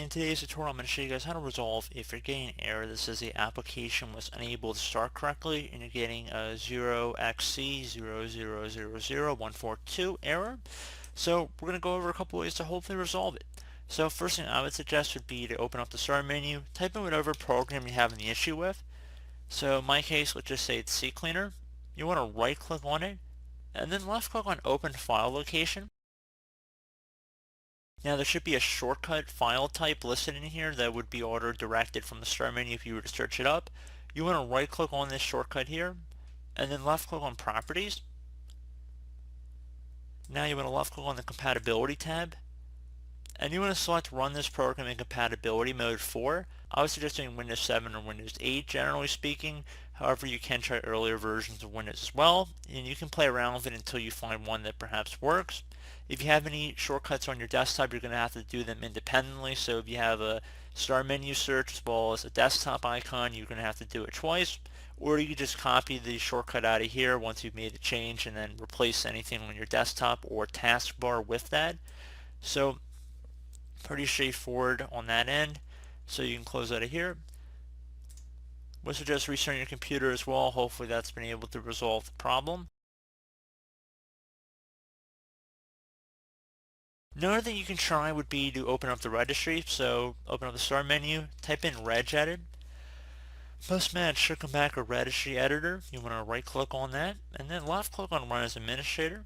In today's tutorial, I'm going to show you guys how to resolve if you're getting an error that says the application was unable to start correctly and you're getting a 0xc0000142 error. So we're going to go over a couple ways to hopefully resolve it. So first thing I would suggest would be to open up the start menu, type in whatever program you're having the issue with. So in my case, let's just say it's CCleaner. You want to right click on it and then left click on open file location. Now there should be a shortcut file type listed in here that would be auto-directed from the start menu if you were to search it up. You want to right click on this shortcut here and then left click on properties. Now you want to left click on the compatibility tab and you want to select run this program in compatibility mode 4. I was suggesting Windows 7 or Windows 8 generally speaking. However, you can try earlier versions of Windows as well, and you can play around with it until you find one that perhaps works. If you have any shortcuts on your desktop, you're going to have to do them independently. So if you have a start menu search as well as a desktop icon, you're going to have to do it twice. Or you can just copy the shortcut out of here once you've made the change and then replace anything on your desktop or taskbar with that. So pretty straightforward on that end. So you can close out of here. Would suggest restarting your computer as well. Hopefully that's been able to resolve the problem. Another thing you can try would be to open up the registry. So open up the start menu, type in regedit. Postman should come back a registry editor. You want to right click on that and then left click on run as administrator.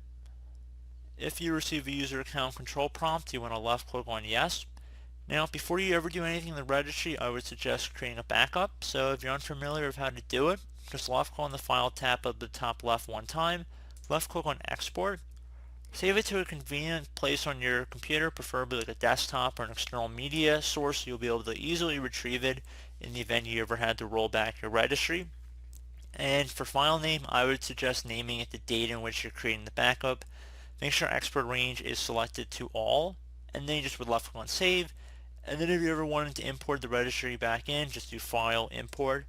If you receive a user account control prompt, you want to left click on yes. Now, before you ever do anything in the registry, I would suggest creating a backup. So if you're unfamiliar with how to do it, just left click on the file tab up the top left one time, left click on export, save it to a convenient place on your computer, preferably like a desktop or an external media source, so you'll be able to easily retrieve it in the event you ever had to roll back your registry. And for file name, I would suggest naming it the date in which you're creating the backup. Make sure export range is selected to all, and then you just would left click on save. And then if you ever wanted to import the registry back in, just do File, Import.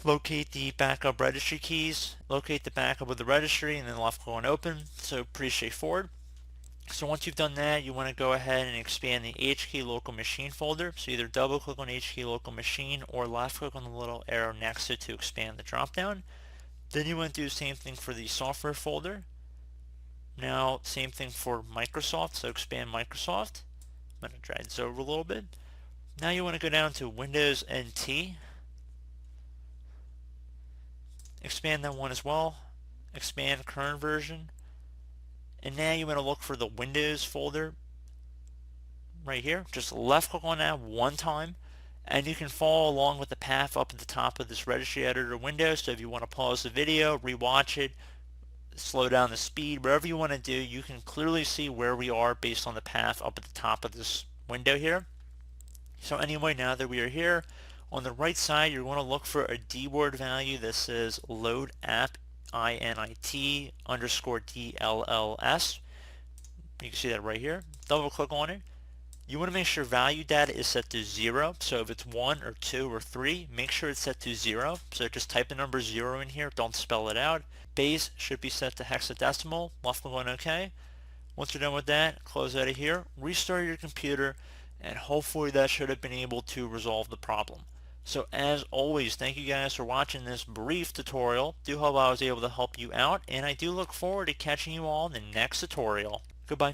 Locate the backup registry keys, locate the backup of the registry, and then left click on Open. So pretty straightforward. So once you've done that, you want to go ahead and expand the HKey local machine folder. So either double click on HKey local machine or left click on the little arrow next to it to expand the dropdown. Then you want to do the same thing for the software folder. Now, same thing for Microsoft, so expand Microsoft. I'm going to drag this over a little bit. Now you want to go down to Windows NT. Expand that one as well. Expand current version. And now you want to look for the Windows folder right here. Just left click on that one time. And you can follow along with the path up at the top of this registry editor window. So if you want to pause the video, rewatch it, slow down the speed, whatever you want to do, you can clearly see where we are based on the path up at the top of this window here. So anyway, now that we are here, on the right side you're going to look for a dword value that says load app init underscore DLLS. You can see that right here. Double click on it. You want to make sure value data is set to 0. So if it's 1 or 2 or 3, make sure it's set to 0. So just type the number 0 in here, don't spell it out. Base should be set to hexadecimal. Left click on OK. Once you're done with that, close out of here, restart your computer, and hopefully that should have been able to resolve the problem. So as always, thank you guys for watching this brief tutorial. Do hope I was able to help you out, and I do look forward to catching you all in the next tutorial. Goodbye.